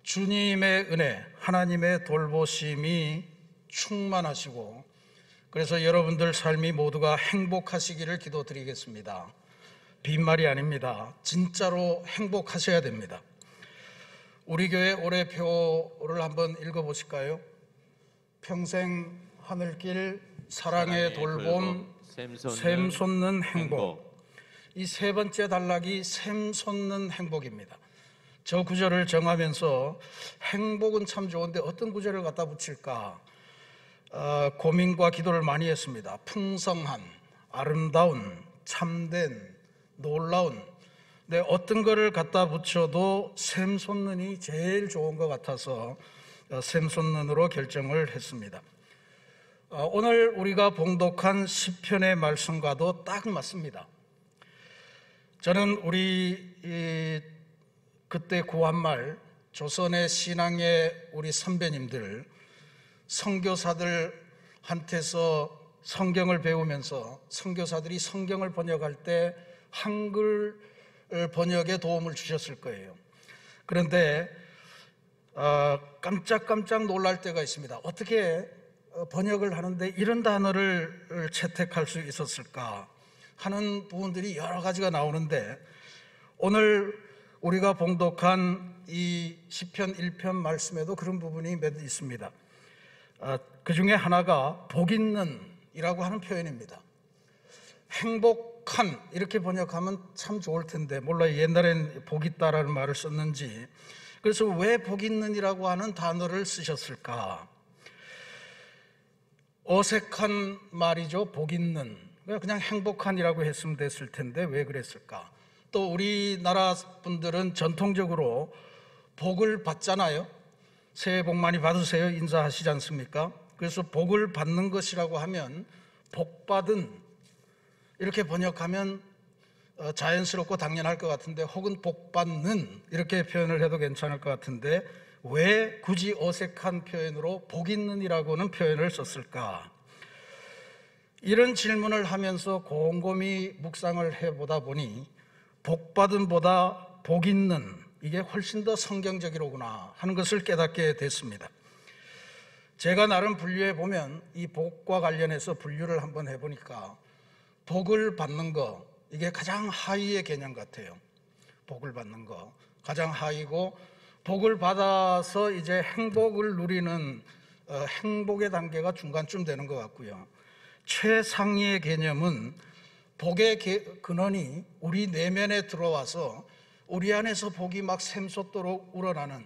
주님의 은혜, 하나님의 돌보심이 충만하시고, 그래서 여러분들 삶이 모두가 행복하시기를 기도드리겠습니다. 빈말이 아닙니다. 진짜로 행복하셔야 됩니다. 우리 교회 올해표를 한번 읽어보실까요? 평생 하늘길 사랑의 돌봄 샘 솟는 행복. 이 세 번째 단락이 샘 솟는 행복입니다. 저 구절을 정하면서 행복은 참 좋은데 어떤 구절을 갖다 붙일까 고민과 기도를 많이 했습니다. 풍성한, 아름다운, 참된, 놀라운. 근데 어떤 거를 갖다 붙여도 샘 솟는이 제일 좋은 것 같아서 샘 솟는으로 결정을 했습니다. 오늘 우리가 봉독한 시편의 말씀과도 딱 맞습니다. 저는 우리 그때 구한말 조선의 신앙의 우리 선배님들, 선교사들한테서 성경을 배우면서 선교사들이 성경을 번역할 때 한글 번역에 도움을 주셨을 거예요. 그런데 깜짝깜짝 놀랄 때가 있습니다. 어떻게 번역을 하는데 이런 단어를 채택할 수 있었을까 하는 부분들이 여러 가지가 나오는데, 오늘 우리가 봉독한 이 시편 1편 말씀에도 그런 부분이 몇 있습니다. 그 중에 하나가 복 있는 이라고 하는 표현입니다. 행복한 이렇게 번역하면 참 좋을 텐데, 몰라요, 옛날엔 복 있다라는 말을 썼는지. 그래서 왜 복 있는 이라고 하는 단어를 쓰셨을까? 어색한 말이죠. 복 있는. 그냥 행복한이라고 했으면 됐을 텐데 왜 그랬을까? 또 우리나라 분들은 전통적으로 복을 받잖아요. 새해 복 많이 받으세요 인사하시지 않습니까? 그래서 복을 받는 것이라고 하면 복받은 이렇게 번역하면 자연스럽고 당연할 것 같은데, 혹은 복받는 이렇게 표현을 해도 괜찮을 것 같은데 왜 굳이 어색한 표현으로 복 있는이라고는 표현을 썼을까? 이런 질문을 하면서 곰곰이 묵상을 해보다 보니 복받음보다 복 있는, 이게 훨씬 더 성경적이로구나 하는 것을 깨닫게 됐습니다. 제가 나름 분류해 보면 이 복과 관련해서 분류를 한번 해보니까 복을 받는 거, 이게 가장 하위의 개념 같아요. 복을 받는 거 가장 하위고, 복을 받아서 이제 행복을 누리는 행복의 단계가 중간쯤 되는 것 같고요. 최상위의 개념은 복의 근원이 우리 내면에 들어와서 우리 안에서 복이 막 샘솟도록 우러나는,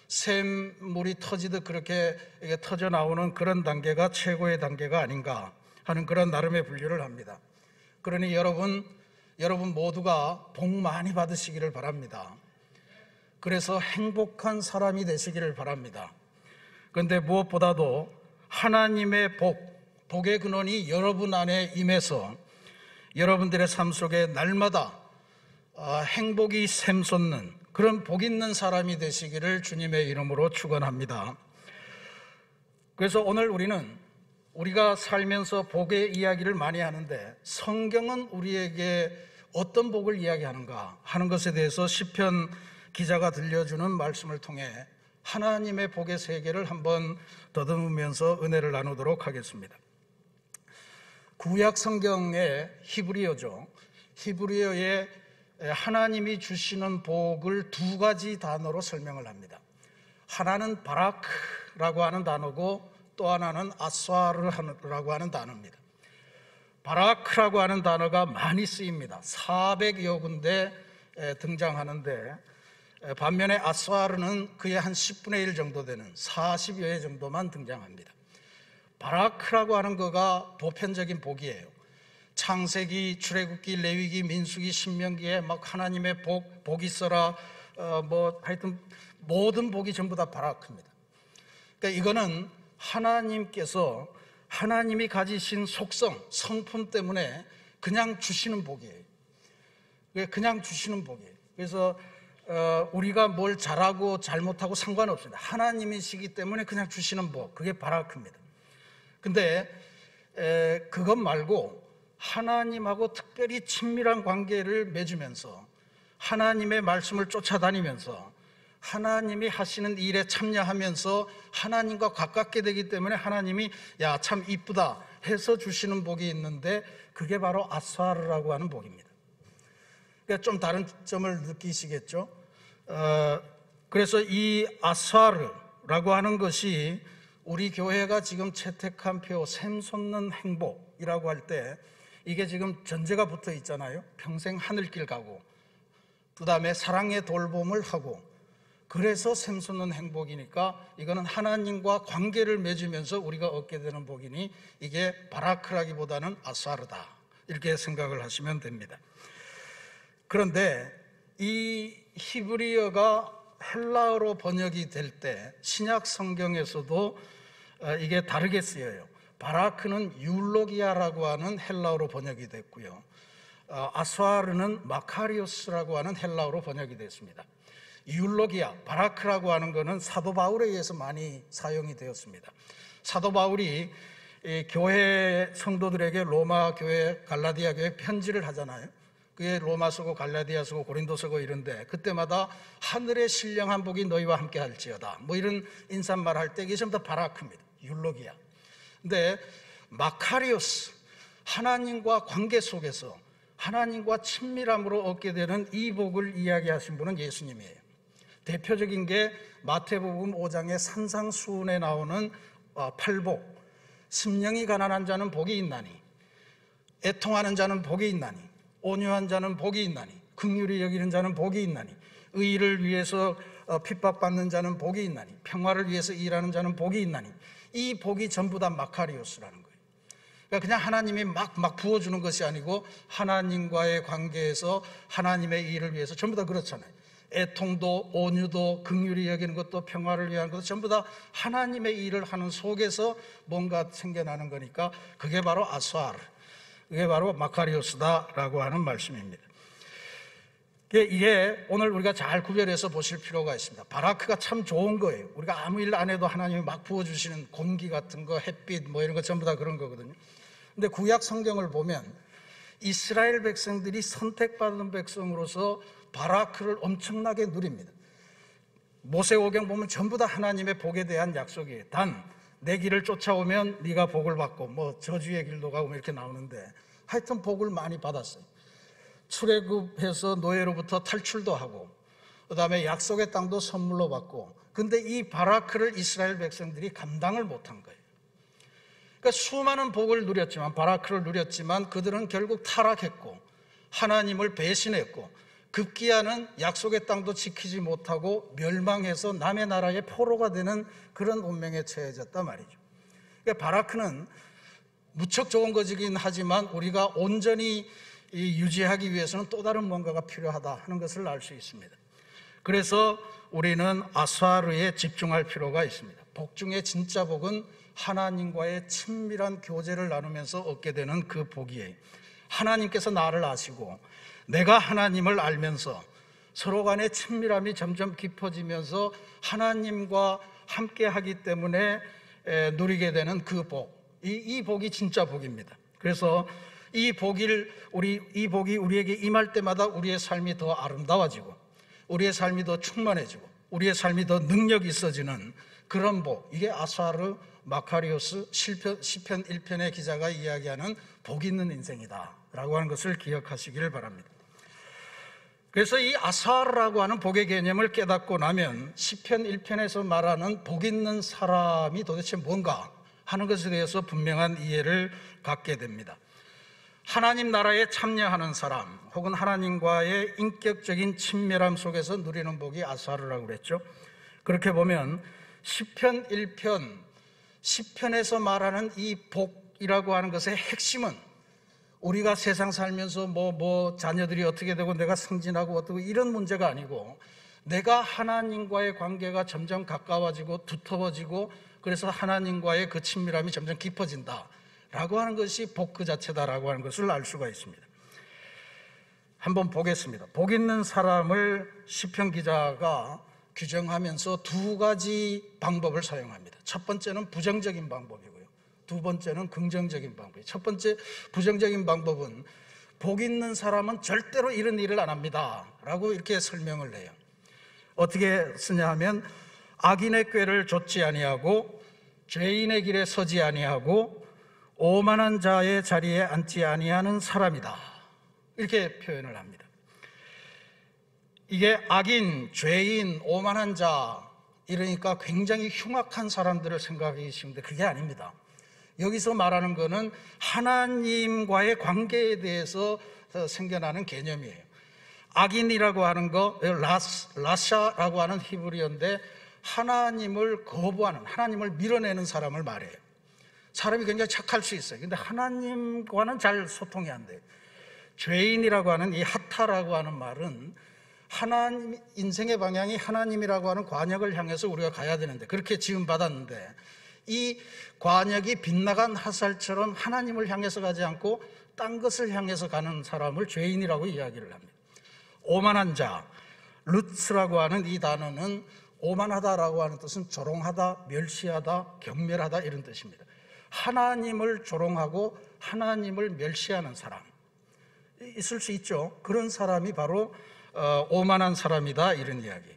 샘물이 터지듯 그렇게 터져 나오는 그런 단계가 최고의 단계가 아닌가 하는 그런 나름의 분류를 합니다. 그러니 여러분 모두가 복 많이 받으시기를 바랍니다. 그래서 행복한 사람이 되시기를 바랍니다. 그런데 무엇보다도 하나님의 복의 근원이 여러분 안에 임해서 여러분들의 삶 속에 날마다 행복이 샘솟는 그런 복 있는 사람이 되시기를 주님의 이름으로 축원합니다. 그래서 오늘 우리가 살면서 복의 이야기를 많이 하는데, 성경은 우리에게 어떤 복을 이야기하는가 하는 것에 대해서 시편 기자가 들려주는 말씀을 통해 하나님의 복의 세계를 한번 더듬으면서 은혜를 나누도록 하겠습니다. 구약 성경의 히브리어죠. 히브리어에 하나님이 주시는 복을 두 가지 단어로 설명을 합니다. 하나는 바라크라고 하는 단어고 또 하나는 아스와르라고 하는 단어입니다. 바라크라고 하는 단어가 많이 쓰입니다. 400여 군데 등장하는데, 반면에 아스와르는 그의 한 10분의 1 정도 되는 40여 회 정도만 등장합니다. 바라크라고 하는 거가 보편적인 복이에요. 창세기, 출애굽기, 레위기, 민수기, 신명기에 막 하나님의 복이 있어라, 하여튼 모든 복이 전부 다 바라크입니다. 그러니까 이거는 하나님께서 하나님이 가지신 속성, 성품 때문에 그냥 주시는 복이에요. 그냥 주시는 복이에요. 그래서 우리가 뭘 잘하고 잘못하고 상관없습니다. 하나님이시기 때문에 그냥 주시는 복, 그게 바라크입니다. 근데 그것 말고 하나님하고 특별히 친밀한 관계를 맺으면서 하나님의 말씀을 쫓아다니면서 하나님이 하시는 일에 참여하면서 하나님과 가깝게 되기 때문에 하나님이 야, 참 이쁘다 해서 주시는 복이 있는데 그게 바로 아스와르라고 하는 복입니다. 그러니까 좀 다른 점을 느끼시겠죠? 그래서 이 아스와르라고 하는 것이 우리 교회가 지금 채택한 표 샘솟는 행복이라고 할 때 이게 지금 전제가 붙어 있잖아요. 평생 하늘길 가고 그 다음에 사랑의 돌봄을 하고 그래서 샘솟는 행복이니까 이거는 하나님과 관계를 맺으면서 우리가 얻게 되는 복이니 이게 바라크라기보다는 아스와르다 이렇게 생각을 하시면 됩니다. 그런데 이 히브리어가 헬라어로 번역이 될 때 신약 성경에서도 이게 다르게 쓰여요. 바라크는 율로기아라고 하는 헬라어로 번역이 됐고요. 아스와르는 마카리오스라고 하는 헬라어로 번역이 됐습니다. 율로기아, 바라크라고 하는 것은 사도 바울에 의해서 많이 사용이 되었습니다. 사도 바울이 교회 성도들에게 로마 교회, 갈라디아 교회 편지를 하잖아요. 그게 로마서고 갈라디아서고 고린도서고 이런데 그때마다 하늘의 신령한 복이 너희와 함께 할지어다 뭐 이런 인사말 할 때 이게 전부 다 바라크입니다. 율로기아. 근데 마카리오스, 하나님과 관계 속에서 하나님과 친밀함으로 얻게 되는 이 복을 이야기하신 분은 예수님이에요. 대표적인 게 마태복음 5장의 산상수훈에 나오는 팔복. 심령이 가난한 자는 복이 있나니, 애통하는 자는 복이 있나니, 온유한 자는 복이 있나니, 긍휼히 여기는 자는 복이 있나니, 의를 위해서 핍박받는 자는 복이 있나니, 평화를 위해서 일하는 자는 복이 있나니. 이 복이 전부 다 마카리오스라는 거예요. 그러니까 그냥 하나님이 막 부어주는 것이 아니고 하나님과의 관계에서 하나님의 일을 위해서 전부 다 그렇잖아요. 애통도 온유도 긍휼히 여기는 것도 평화를 위한 것도 전부 다 하나님의 일을 하는 속에서 뭔가 생겨나는 거니까 그게 바로 아스와르, 그게 바로 마카리오스다라고 하는 말씀입니다. 이게 오늘 우리가 잘 구별해서 보실 필요가 있습니다. 바라크가 참 좋은 거예요. 우리가 아무 일 안 해도 하나님이 막 부어주시는 공기 같은 거, 햇빛 뭐 이런 거 전부 다 그런 거거든요. 근데 구약 성경을 보면 이스라엘 백성들이 선택받은 백성으로서 바라크를 엄청나게 누립니다. 모세오경 보면 전부 다 하나님의 복에 대한 약속이에요. 단 내 길을 쫓아오면 네가 복을 받고 뭐 저주의 길도 가고 이렇게 나오는데 하여튼 복을 많이 받았어요. 출애굽해서 노예로부터 탈출도 하고 그 다음에 약속의 땅도 선물로 받고. 근데 이 바라크를 이스라엘 백성들이 감당을 못한 거예요. 그러니까 수많은 복을 누렸지만, 바라크를 누렸지만 그들은 결국 타락했고 하나님을 배신했고 급기야는 약속의 땅도 지키지 못하고 멸망해서 남의 나라의 포로가 되는 그런 운명에 처해졌단 말이죠. 그러니까 바라크는 무척 좋은 것이긴 하지만 우리가 온전히 유지하기 위해서는 또 다른 뭔가가 필요하다 하는 것을 알 수 있습니다. 그래서 우리는 아스와르에 집중할 필요가 있습니다. 복 중에 진짜 복은 하나님과의 친밀한 교제를 나누면서 얻게 되는 그 복이에요. 하나님께서 나를 아시고 내가 하나님을 알면서 서로 간의 친밀함이 점점 깊어지면서 하나님과 함께 하기 때문에 누리게 되는 그 복, 이 복이 진짜 복입니다. 그래서 이 복이 우리에게 임할 때마다 우리의 삶이 더 아름다워지고 우리의 삶이 더 충만해지고 우리의 삶이 더 능력이 있어지는 그런 복, 이게 아스와르 마카리오스 시편 1편의 기자가 이야기하는 복 있는 인생이다 라고 하는 것을 기억하시기를 바랍니다. 그래서 이 아스와르라고 하는 복의 개념을 깨닫고 나면 시편 1편에서 말하는 복 있는 사람이 도대체 뭔가 하는 것에 대해서 분명한 이해를 갖게 됩니다. 하나님 나라에 참여하는 사람 혹은 하나님과의 인격적인 친밀함 속에서 누리는 복이 아스와르라고 그랬죠. 그렇게 보면 시편 1편, 시편에서 말하는 이 복이라고 하는 것의 핵심은 우리가 세상 살면서 자녀들이 어떻게 되고 내가 승진하고 어떻고 이런 문제가 아니고 내가 하나님과의 관계가 점점 가까워지고 두터워지고 그래서 하나님과의 그 친밀함이 점점 깊어진다 라고 하는 것이 복 그 자체다라고 하는 것을 알 수가 있습니다. 한번 보겠습니다. 복 있는 사람을 시편 기자가 규정하면서 두 가지 방법을 사용합니다. 첫 번째는 부정적인 방법이고요. 두 번째는 긍정적인 방법이에요. 첫 번째 부정적인 방법은 복 있는 사람은 절대로 이런 일을 안 합니다 라고 이렇게 설명을 해요. 어떻게 쓰냐 하면 악인의 꾀를 좇지 아니하고 죄인의 길에 서지 아니하고 오만한 자의 자리에 앉지 아니하는 사람이다, 이렇게 표현을 합니다. 이게 악인, 죄인, 오만한 자, 이러니까 굉장히 흉악한 사람들을 생각하기 쉬운데 그게 아닙니다. 여기서 말하는 것은 하나님과의 관계에 대해서 생겨나는 개념이에요. 악인이라고 하는 거, 라샤라고 하는 히브리어인데 하나님을 거부하는, 하나님을 밀어내는 사람을 말해요. 사람이 굉장히 착할 수 있어요. 근데 하나님과는 잘 소통이 안 돼요. 죄인이라고 하는 이 하타라고 하는 말은 하나님, 인생의 방향이 하나님이라고 하는 관역을 향해서 우리가 가야 되는데, 그렇게 지음받았는데 이 관역이 빗나간 화살처럼 하나님을 향해서 가지 않고 딴 것을 향해서 가는 사람을 죄인이라고 이야기를 합니다. 오만한 자, 루츠라고 하는 이 단어는 오만하다라고 하는 뜻은 조롱하다, 멸시하다, 경멸하다, 이런 뜻입니다. 하나님을 조롱하고 하나님을 멸시하는 사람, 있을 수 있죠. 그런 사람이 바로 오만한 사람이다, 이런 이야기.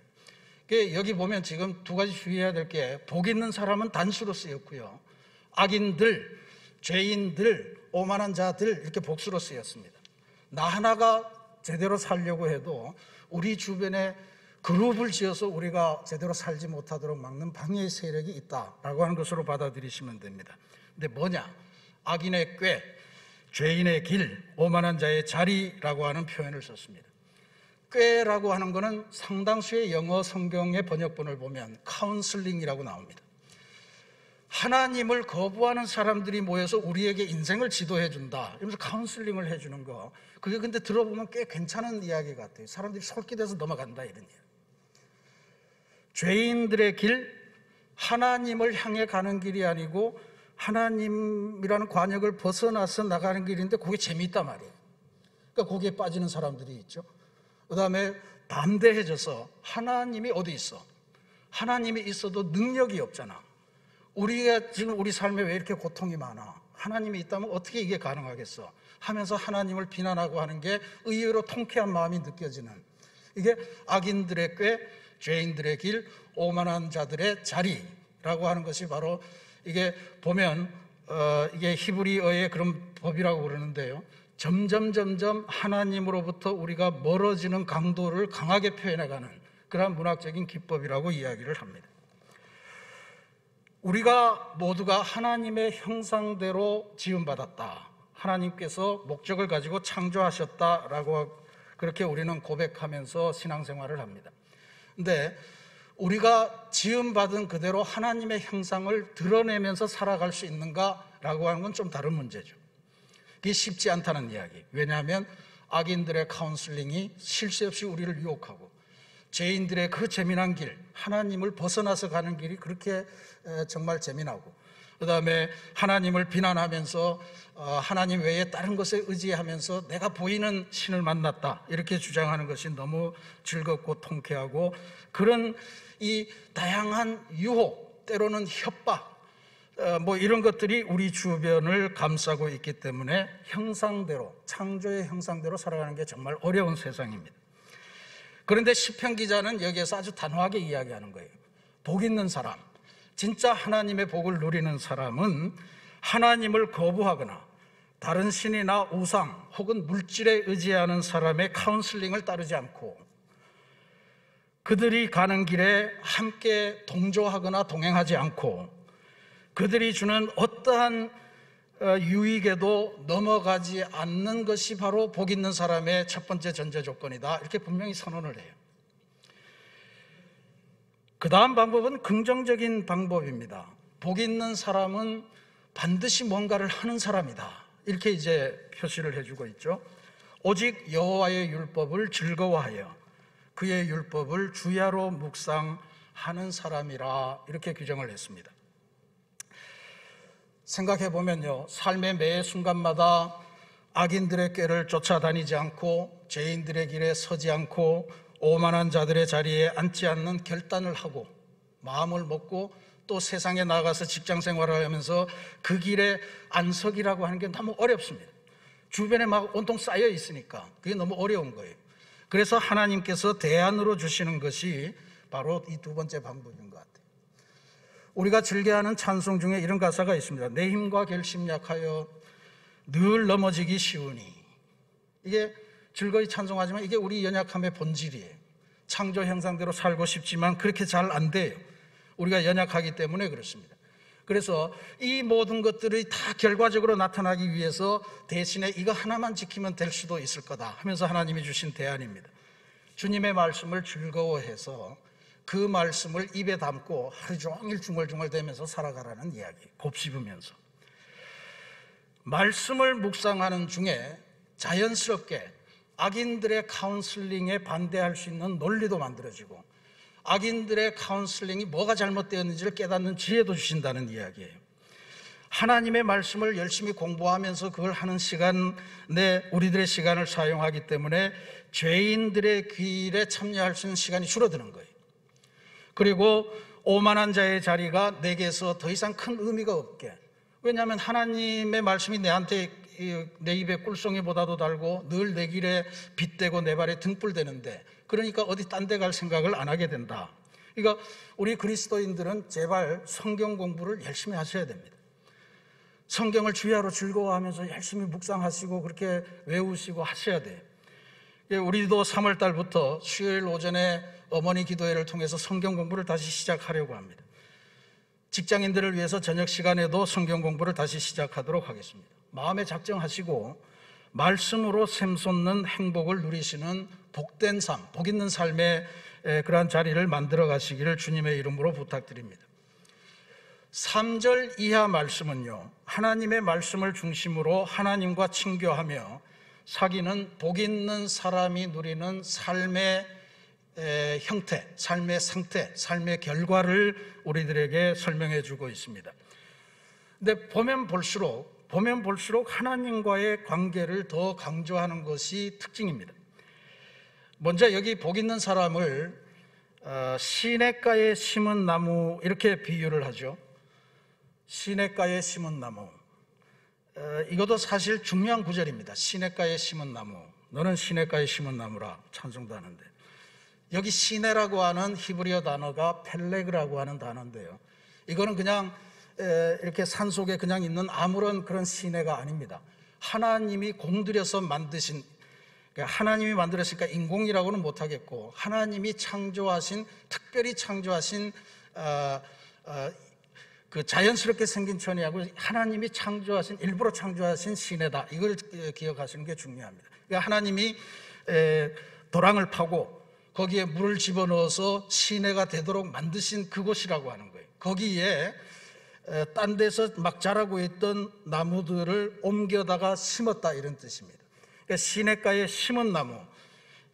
여기 보면 지금 두 가지 주의해야 될 게, 복 있는 사람은 단수로 쓰였고요, 악인들, 죄인들, 오만한 자들, 이렇게 복수로 쓰였습니다. 나 하나가 제대로 살려고 해도 우리 주변에 그룹을 지어서 우리가 제대로 살지 못하도록 막는 방해의 세력이 있다라고 하는 것으로 받아들이시면 됩니다. 근데 뭐냐? 악인의 꾀, 죄인의 길, 오만한 자의 자리라고 하는 표현을 썼습니다. 꾀라고 하는 것은 상당수의 영어 성경의 번역본을 보면 카운슬링이라고 나옵니다. 하나님을 거부하는 사람들이 모여서 우리에게 인생을 지도해 준다, 이러면서 카운슬링을 해주는 거, 그게 근데 들어보면 꽤 괜찮은 이야기 같아요. 사람들이 솔깃해서 넘어간다, 이런 이야기. 죄인들의 길, 하나님을 향해 가는 길이 아니고 하나님이라는 관역을 벗어나서 나가는 길인데 그게 재미있단 말이에요. 그러니까 거기에 빠지는 사람들이 있죠. 그 다음에 담대해져서, 하나님이 어디 있어? 하나님이 있어도 능력이 없잖아. 우리가 지금 우리 삶에 왜 이렇게 고통이 많아? 하나님이 있다면 어떻게 이게 가능하겠어? 하면서 하나님을 비난하고 하는 게 의외로 통쾌한 마음이 느껴지는, 이게 악인들의 꾀, 죄인들의 길, 오만한 자들의 자리라고 하는 것이 바로, 이게 보면 이게 히브리어의 그런 법이라고 그러는데요, 점점 하나님으로부터 우리가 멀어지는 강도를 강하게 표현해가는 그런 문학적인 기법이라고 이야기를 합니다. 우리가 모두가 하나님의 형상대로 지음받았다, 하나님께서 목적을 가지고 창조하셨다라고 그렇게 우리는 고백하면서 신앙생활을 합니다. 근데 우리가 지음받은 그대로 하나님의 형상을 드러내면서 살아갈 수 있는가라고 하는 건 좀 다른 문제죠. 그게 쉽지 않다는 이야기. 왜냐하면 악인들의 카운슬링이 쉴 새 없이 우리를 유혹하고, 죄인들의 그 재미난 길, 하나님을 벗어나서 가는 길이 그렇게 정말 재미나고, 그 다음에 하나님을 비난하면서 하나님 외에 다른 것에 의지하면서 내가 보이는 신을 만났다, 이렇게 주장하는 것이 너무 즐겁고 통쾌하고, 그런 이 다양한 유혹, 때로는 협박, 뭐 이런 것들이 우리 주변을 감싸고 있기 때문에 형상대로, 창조의 형상대로 살아가는 게 정말 어려운 세상입니다. 그런데 시편 기자는 여기에서 아주 단호하게 이야기하는 거예요. 복 있는 사람, 진짜 하나님의 복을 누리는 사람은 하나님을 거부하거나 다른 신이나 우상 혹은 물질에 의지하는 사람의 카운슬링을 따르지 않고, 그들이 가는 길에 함께 동조하거나 동행하지 않고, 그들이 주는 어떠한 유익에도 넘어가지 않는 것이 바로 복 있는 사람의 첫 번째 전제 조건이다, 이렇게 분명히 선언을 해요. 그 다음 방법은 긍정적인 방법입니다. 복 있는 사람은 반드시 뭔가를 하는 사람이다, 이렇게 이제 표시를 해주고 있죠. 오직 여호와의 율법을 즐거워하여 그의 율법을 주야로 묵상하는 사람이라, 이렇게 규정을 했습니다. 생각해보면요, 삶의 매 순간마다 악인들의 꾀를 쫓아다니지 않고, 죄인들의 길에 서지 않고, 오만한 자들의 자리에 앉지 않는 결단을 하고 마음을 먹고 또 세상에 나가서 직장 생활을 하면서 그 길에 안석이라고 하는 게 너무 어렵습니다. 주변에 막 온통 쌓여 있으니까 그게 너무 어려운 거예요. 그래서 하나님께서 대안으로 주시는 것이 바로 이 두 번째 방법인 것 같아요. 우리가 즐겨하는 찬송 중에 이런 가사가 있습니다. 내 힘과 결심 약하여 늘 넘어지기 쉬우니. 이게 즐거이 찬송하지만 이게 우리 연약함의 본질이에요. 창조 형상대로 살고 싶지만 그렇게 잘 안 돼요. 우리가 연약하기 때문에 그렇습니다. 그래서 이 모든 것들이 다 결과적으로 나타나기 위해서 대신에 이거 하나만 지키면 될 수도 있을 거다 하면서 하나님이 주신 대안입니다. 주님의 말씀을 즐거워해서 그 말씀을 입에 담고 하루 종일 중얼중얼대면서 살아가라는 이야기, 곱씹으면서. 말씀을 묵상하는 중에 자연스럽게 악인들의 카운슬링에 반대할 수 있는 논리도 만들어지고 악인들의 카운슬링이 뭐가 잘못되었는지를 깨닫는 지혜도 주신다는 이야기예요. 하나님의 말씀을 열심히 공부하면서 그걸 하는 시간에 우리들의 시간을 사용하기 때문에 죄인들의 길에 참여할 수 있는 시간이 줄어드는 거예요. 그리고 오만한 자의 자리가 내게서 더 이상 큰 의미가 없게. 왜냐하면 하나님의 말씀이 내 입에 꿀송이보다도 달고 늘 내 길에 빗대고 내 발에 등불 되는데, 그러니까 어디 딴 데 갈 생각을 안 하게 된다. 그러니까 우리 그리스도인들은 제발 성경 공부를 열심히 하셔야 됩니다. 성경을 주야로 즐거워하면서 열심히 묵상하시고 그렇게 외우시고 하셔야 돼요. 우리도 3월 달부터 수요일 오전에 어머니 기도회를 통해서 성경 공부를 다시 시작하려고 합니다. 직장인들을 위해서 저녁 시간에도 성경 공부를 다시 시작하도록 하겠습니다. 마음에 작정하시고 말씀으로 샘솟는 행복을 누리시는 복된 삶, 복 있는 삶의 그러한 자리를 만들어 가시기를 주님의 이름으로 부탁드립니다. 3절 이하 말씀은요, 하나님의 말씀을 중심으로 하나님과 친교하며 사귀는 복 있는 사람이 누리는 삶의 형태, 삶의 상태, 삶의 결과를 우리들에게 설명해 주고 있습니다. 근데 보면 볼수록 하나님과의 관계를 더 강조하는 것이 특징입니다. 먼저 여기 복 있는 사람을 시냇가에 심은 나무 이렇게 비유를 하죠. 시냇가에 심은 나무. 이것도 사실 중요한 구절입니다. 시냇가에 심은 나무. 너는 시냇가에 심은 나무라 찬송도 하는데, 여기 시내라고 하는 히브리어 단어가 펠레그라고 하는 단어인데요, 이거는 그냥 이렇게 산속에 그냥 있는 아무런 그런 시내가 아닙니다. 하나님이 공들여서 만드신, 하나님이 만들었으니까 인공이라고는 못하겠고 하나님이 창조하신, 특별히 창조하신 그 자연스럽게 생긴 천이하고 하나님이 창조하신, 일부러 창조하신 시내다, 이걸 기억하시는 게 중요합니다. 그러니까 하나님이 도랑을 파고 거기에 물을 집어넣어서 시내가 되도록 만드신 그곳이라고 하는 거예요. 거기에 딴 데서 막 자라고 있던 나무들을 옮겨다가 심었다, 이런 뜻입니다. 그러니까 시냇가에 심은 나무.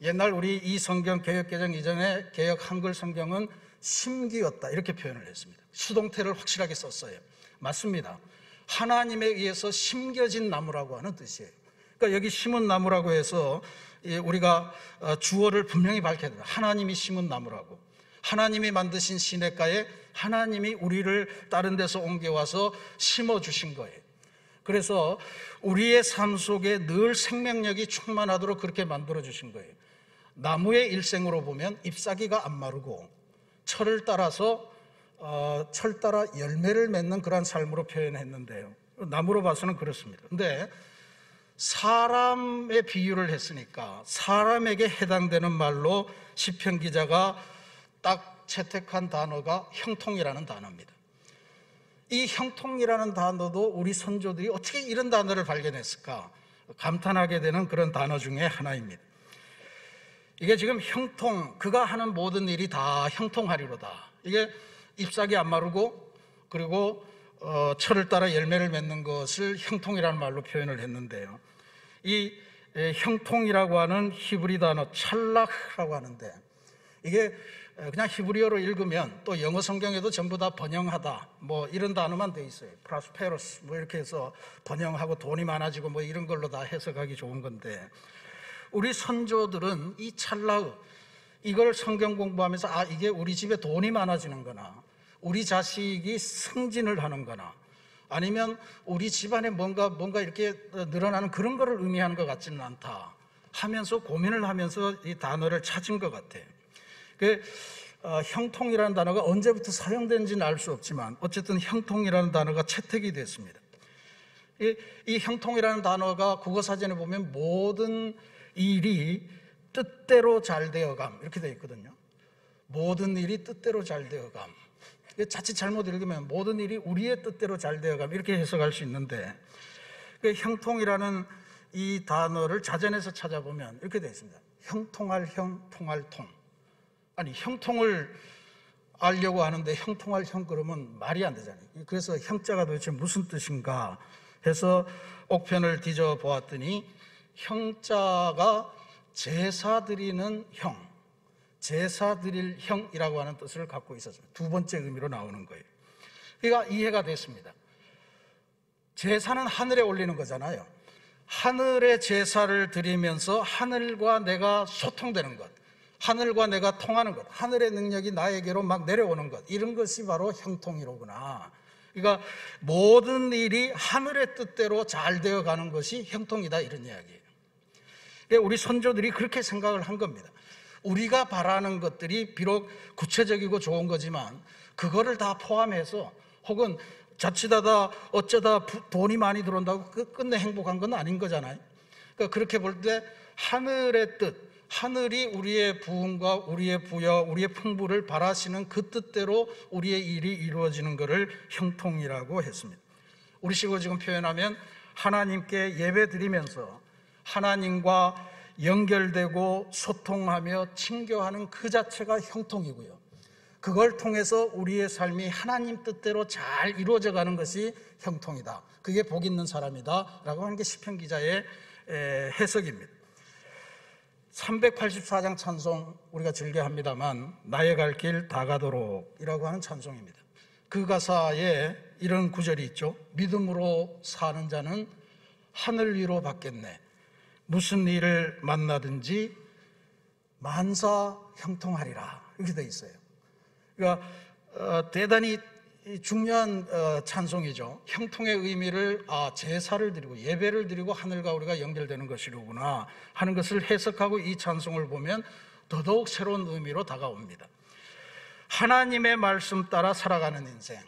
옛날 우리 이 성경 개역 개정 이전에 개역 한글 성경은 심기였다 이렇게 표현을 했습니다. 수동태를 확실하게 썼어요. 맞습니다. 하나님에 의해서 심겨진 나무라고 하는 뜻이에요. 그러니까 여기 심은 나무라고 해서 우리가 주어를 분명히 밝혀야 됩니다. 하나님이 심은 나무라고. 하나님이 만드신 시냇가에 하나님이 우리를 다른 데서 옮겨와서 심어주신 거예요. 그래서 우리의 삶 속에 늘 생명력이 충만하도록 그렇게 만들어주신 거예요. 나무의 일생으로 보면 잎사귀가 안 마르고 철을 따라서 철 따라 열매를 맺는 그런 삶으로 표현했는데요, 나무로 봐서는 그렇습니다. 근데 사람의 비유를 했으니까 사람에게 해당되는 말로 시편 기자가 딱 채택한 단어가 형통이라는 단어입니다. 이 형통이라는 단어도 우리 선조들이 어떻게 이런 단어를 발견했을까 감탄하게 되는 그런 단어 중에 하나입니다. 이게 지금 형통, 그가 하는 모든 일이 다 형통하리로다. 이게 잎사귀 안 마르고 그리고 철을 따라 열매를 맺는 것을 형통이라는 말로 표현을 했는데요, 이 형통이라고 하는 히브리 단어 찰락이라고 하는데, 이게 그냥 히브리어로 읽으면 또 영어 성경에도 전부 다 번영하다 뭐 이런 단어만 돼 있어요. 프라스페러스 뭐 이렇게 해서 번영하고 돈이 많아지고 뭐 이런 걸로 다 해석하기 좋은 건데, 우리 선조들은 이 찰라흐, 이걸 성경 공부하면서 이게 우리 집에 돈이 많아지는 거나 우리 자식이 승진을 하는 거나 아니면 우리 집안에 뭔가 이렇게 늘어나는 그런 거를 의미하는 것 같지는 않다 하면서 고민을 하면서 이 단어를 찾은 것 같아요. 형통이라는 단어가 언제부터 사용된지는 알 수 없지만 어쨌든 형통이라는 단어가 채택이 됐습니다. 이 형통이라는 단어가 국어사전에 보면 모든 일이 뜻대로 잘 되어감 이렇게 되어 있거든요. 모든 일이 뜻대로 잘 되어감. 자칫 잘못 읽으면 모든 일이 우리의 뜻대로 잘 되어감 이렇게 해석할 수 있는데, 형통이라는 이 단어를 자전에서 찾아보면 이렇게 되어 있습니다. 형통할 형, 통할 통. 아니, 형통을 알려고 하는데 형통할 형 그러면 말이 안 되잖아요. 그래서 형자가 도대체 무슨 뜻인가 해서 옥편을 뒤져 보았더니 형자가 제사 드리는 형, 제사 드릴 형이라고 하는 뜻을 갖고 있었습니다. 두 번째 의미로 나오는 거예요. 그러니까 이해가 됐습니다. 제사는 하늘에 올리는 거잖아요. 하늘의 제사를 드리면서 하늘과 내가 소통되는 것, 하늘과 내가 통하는 것, 하늘의 능력이 나에게로 막 내려오는 것, 이런 것이 바로 형통이로구나. 그러니까 모든 일이 하늘의 뜻대로 잘 되어가는 것이 형통이다, 이런 이야기예요. 우리 선조들이 그렇게 생각을 한 겁니다. 우리가 바라는 것들이 비록 구체적이고 좋은 거지만 그거를 다 포함해서, 혹은 자칫하다 어쩌다 돈이 많이 들어온다고 끝내 행복한 건 아닌 거잖아요. 그러니까 그렇게 볼 때 하늘의 뜻, 하늘이 우리의 부흥과 우리의 부여, 우리의 풍부를 바라시는 그 뜻대로 우리의 일이 이루어지는 것을 형통이라고 했습니다. 우리식으로 지금 표현하면 하나님께 예배 드리면서 하나님과 연결되고 소통하며 친교하는 그 자체가 형통이고요, 그걸 통해서 우리의 삶이 하나님 뜻대로 잘 이루어져 가는 것이 형통이다, 그게 복 있는 사람이다 라고 하는 게 시편 기자의 해석입니다. 384장 찬송 우리가 즐겨 합니다만, 나의 갈 길 다 가도록 이라고 하는 찬송입니다. 그 가사에 이런 구절이 있죠. 믿음으로 사는 자는 하늘 위로 받겠네. 무슨 일을 만나든지 만사 형통하리라, 이렇게 되어 있어요. 그러니까 대단히 중요한 찬송이죠. 형통의 의미를 제사를 드리고 예배를 드리고 하늘과 우리가 연결되는 것이로구나 하는 것을 해석하고 이 찬송을 보면 더더욱 새로운 의미로 다가옵니다. 하나님의 말씀 따라 살아가는 인생,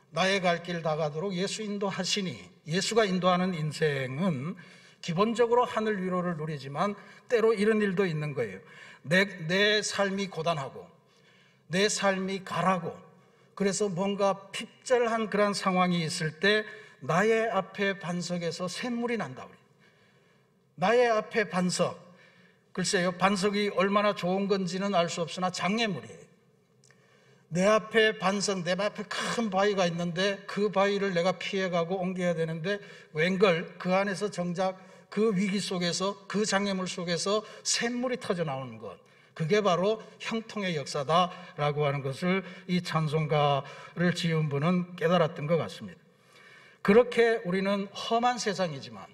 나의 갈 길 다 가도록 예수 인도하시니, 예수가 인도하는 인생은 기본적으로 하늘 위로를 누리지만 때로 이런 일도 있는 거예요. 내 삶이 고단하고 내 삶이 가라고, 그래서 뭔가 핍절한 그런 상황이 있을 때 나의 앞에 반석에서 샘물이 난다. 나의 앞에 반석, 글쎄요, 반석이 얼마나 좋은 건지는 알 수 없으나 장애물이에요. 내 앞에 반석, 내 앞에 큰 바위가 있는데 그 바위를 내가 피해가고 옮겨야 되는데 웬걸 그 안에서 정작 그 위기 속에서, 그 장애물 속에서 샘물이 터져 나오는 것, 그게 바로 형통의 역사다라고 하는 것을 이 찬송가를 지은 분은 깨달았던 것 같습니다. 그렇게 우리는 험한 세상이지만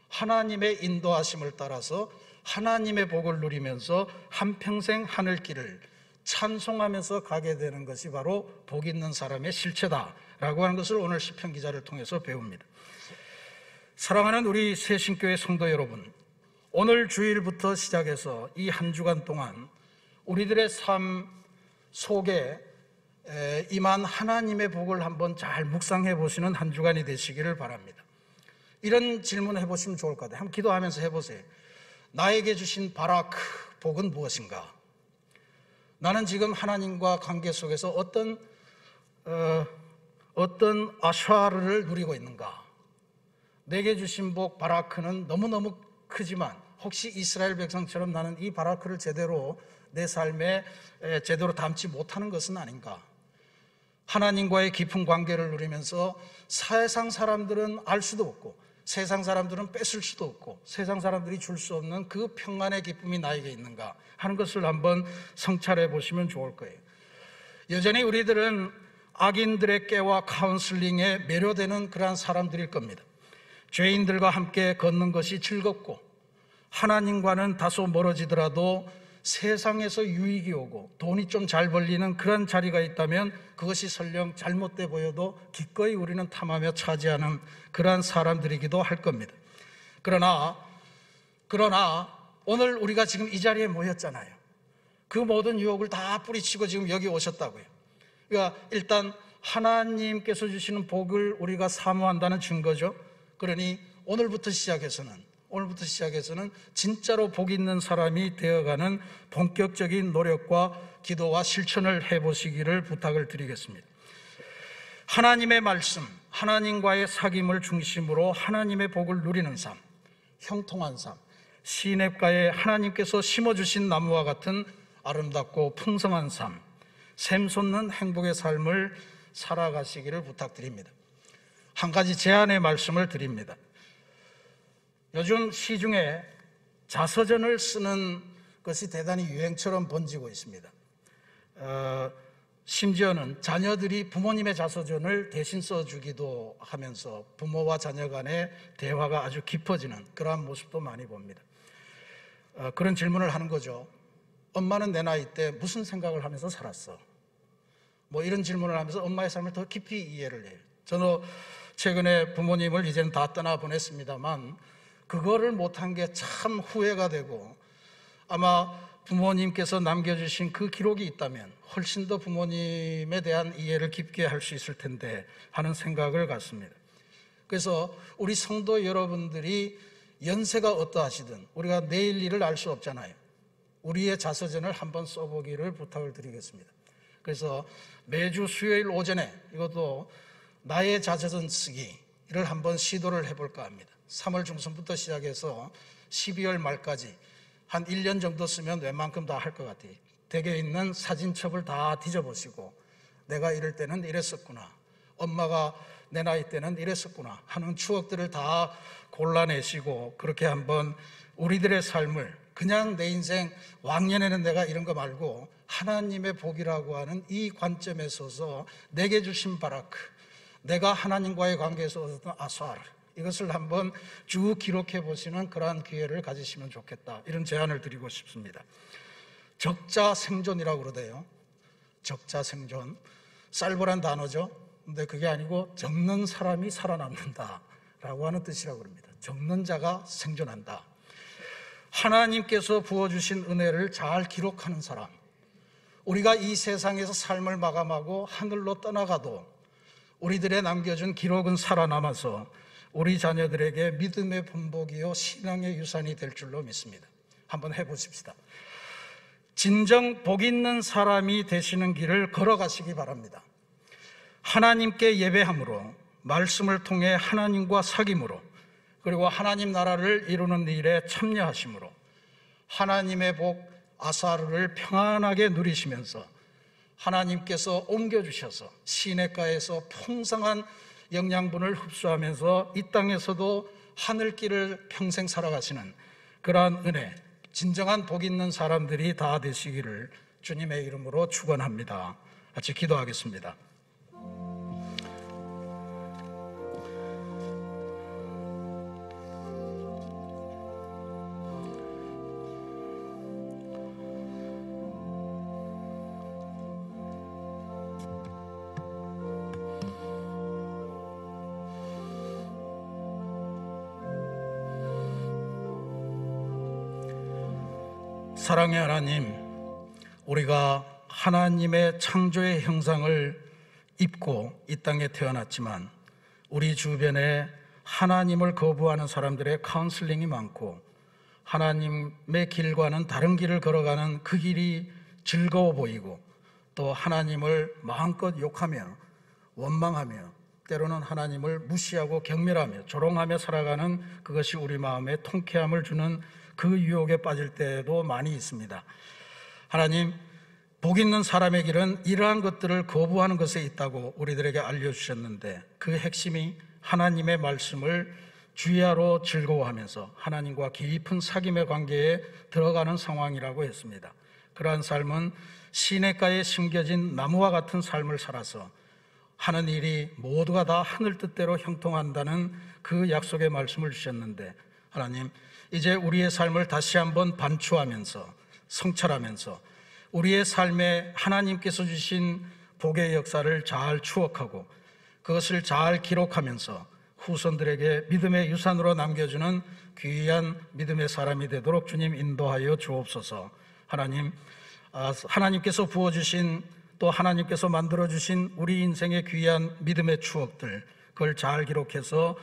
하나님의 인도하심을 따라서 하나님의 복을 누리면서 한평생 하늘길을 찬송하면서 가게 되는 것이 바로 복 있는 사람의 실체다라고 하는 것을 오늘 시편 기자를 통해서 배웁니다. 사랑하는 우리 새신교회 성도 여러분, 오늘 주일부터 시작해서 이 한 주간 동안 우리들의 삶 속에 임한 하나님의 복을 한번 잘 묵상해 보시는 한 주간이 되시기를 바랍니다. 이런 질문을 해보시면 좋을 것 같아요. 한번 기도하면서 해보세요. 나에게 주신 바라크, 복은 무엇인가? 나는 지금 하나님과 관계 속에서 어떤 아샤르를 누리고 있는가? 내게 주신 복 바라크는 너무너무 크지만 혹시 이스라엘 백성처럼 나는 이 바라크를 제대로 내 삶에 제대로 담지 못하는 것은 아닌가? 하나님과의 깊은 관계를 누리면서 세상 사람들은 알 수도 없고 세상 사람들은 뺏을 수도 없고 세상 사람들이 줄 수 없는 그 평안의 기쁨이 나에게 있는가 하는 것을 한번 성찰해 보시면 좋을 거예요. 여전히 우리들은 악인들의 깨와 카운슬링에 매료되는 그러한 사람들일 겁니다. 죄인들과 함께 걷는 것이 즐겁고 하나님과는 다소 멀어지더라도 세상에서 유익이 오고 돈이 좀 잘 벌리는 그런 자리가 있다면 그것이 설령 잘못돼 보여도 기꺼이 우리는 탐하며 차지하는 그러한 사람들이기도 할 겁니다. 그러나 오늘 우리가 지금 이 자리에 모였잖아요. 그 모든 유혹을 다 뿌리치고 지금 여기 오셨다고요. 그러니까 일단 하나님께서 주시는 복을 우리가 사모한다는 증거죠. 그러니 오늘부터 시작해서는 진짜로 복 있는 사람이 되어가는 본격적인 노력과 기도와 실천을 해보시기를 부탁을 드리겠습니다. 하나님의 말씀, 하나님과의 사귐을 중심으로 하나님의 복을 누리는 삶, 형통한 삶, 시냇가에 하나님께서 심어주신 나무와 같은 아름답고 풍성한 삶, 샘솟는 행복의 삶을 살아가시기를 부탁드립니다. 한 가지 제안의 말씀을 드립니다. 요즘 시중에 자서전을 쓰는 것이 대단히 유행처럼 번지고 있습니다. 심지어는 자녀들이 부모님의 자서전을 대신 써주기도 하면서 부모와 자녀 간의 대화가 아주 깊어지는 그러한 모습도 많이 봅니다. 그런 질문을 하는 거죠. 엄마는 내 나이 때 무슨 생각을 하면서 살았어? 뭐 이런 질문을 하면서 엄마의 삶을 더 깊이 이해를 해요. 저는 최근에 부모님을 이제는 다 떠나보냈습니다만 그거를 못한 게 참 후회가 되고, 아마 부모님께서 남겨주신 그 기록이 있다면 훨씬 더 부모님에 대한 이해를 깊게 할 수 있을 텐데 하는 생각을 갖습니다. 그래서 우리 성도 여러분들이 연세가 어떠하시든 우리가 내일 일을 알 수 없잖아요. 우리의 자서전을 한번 써보기를 부탁을 드리겠습니다. 그래서 매주 수요일 오전에 이것도 나의 자서전 쓰기를 한번 시도를 해볼까 합니다. 3월 중순부터 시작해서 12월 말까지 한 1년 정도 쓰면 웬만큼 다 할 것 같아요. 댁에 있는 사진첩을 다 뒤져보시고 내가 이럴 때는 이랬었구나, 엄마가 내 나이 때는 이랬었구나 하는 추억들을 다 골라내시고 그렇게 한번 우리들의 삶을 그냥 내 인생 왕년에는 내가 이런 거 말고 하나님의 복이라고 하는 이 관점에 서서 내게 주신 바라크, 내가 하나님과의 관계에서 얻었던 아수아르, 이것을 한번 쭉 기록해 보시는 그러한 기회를 가지시면 좋겠다, 이런 제안을 드리고 싶습니다. 적자생존이라고 그러대요. 적자생존, 쌀벌한 단어죠. 근데 그게 아니고 적는 사람이 살아남는다 라고 하는 뜻이라고 합니다. 적는 자가 생존한다. 하나님께서 부어주신 은혜를 잘 기록하는 사람, 우리가 이 세상에서 삶을 마감하고 하늘로 떠나가도 우리들의 남겨준 기록은 살아남아서 우리 자녀들에게 믿음의 본보기요 신앙의 유산이 될 줄로 믿습니다. 한번 해보십시다. 진정 복 있는 사람이 되시는 길을 걸어가시기 바랍니다. 하나님께 예배함으로, 말씀을 통해 하나님과 사귐으로, 그리고 하나님 나라를 이루는 일에 참여하심으로 하나님의 복 아사르를 평안하게 누리시면서 하나님께서 옮겨주셔서 시냇가에서 풍성한 영양분을 흡수하면서 이 땅에서도 하늘길을 평생 살아가시는 그러한 은혜, 진정한 복 있는 사람들이 다 되시기를 주님의 이름으로 축원합니다. 같이 기도하겠습니다. 사랑의 하나님, 우리가 하나님의 창조의 형상을 입고 이 땅에 태어났지만 우리 주변에 하나님을 거부하는 사람들의 카운슬링이 많고 하나님의 길과는 다른 길을 걸어가는 그 길이 즐거워 보이고 또 하나님을 마음껏 욕하며 원망하며 때로는 하나님을 무시하고 경멸하며 조롱하며 살아가는 그것이 우리 마음에 통쾌함을 주는 그 유혹에 빠질 때도 많이 있습니다. 하나님, 복 있는 사람의 길은 이러한 것들을 거부하는 것에 있다고 우리들에게 알려주셨는데 그 핵심이 하나님의 말씀을 주야로 즐거워하면서 하나님과 깊은 사귐의 관계에 들어가는 상황이라고 했습니다. 그러한 삶은 시냇가에 심겨진 나무와 같은 삶을 살아서 하는 일이 모두가 다 하늘 뜻대로 형통한다는 그 약속의 말씀을 주셨는데 하나님, 이제 우리의 삶을 다시 한번 반추하면서 성찰하면서 우리의 삶에 하나님께서 주신 복의 역사를 잘 추억하고 그것을 잘 기록하면서 후손들에게 믿음의 유산으로 남겨주는 귀한 믿음의 사람이 되도록 주님 인도하여 주옵소서. 하나님, 하나님께서 부어주신 또 하나님께서 만들어주신 우리 인생의 귀한 믿음의 추억들, 그걸 잘 기록해서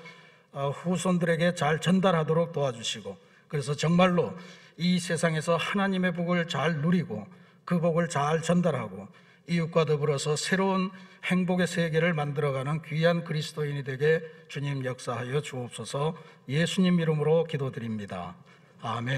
후손들에게 잘 전달하도록 도와주시고, 그래서 정말로 이 세상에서 하나님의 복을 잘 누리고 그 복을 잘 전달하고 이웃과 더불어서 새로운 행복의 세계를 만들어가는 귀한 그리스도인이 되게 주님 역사하여 주옵소서. 예수님 이름으로 기도드립니다. 아멘.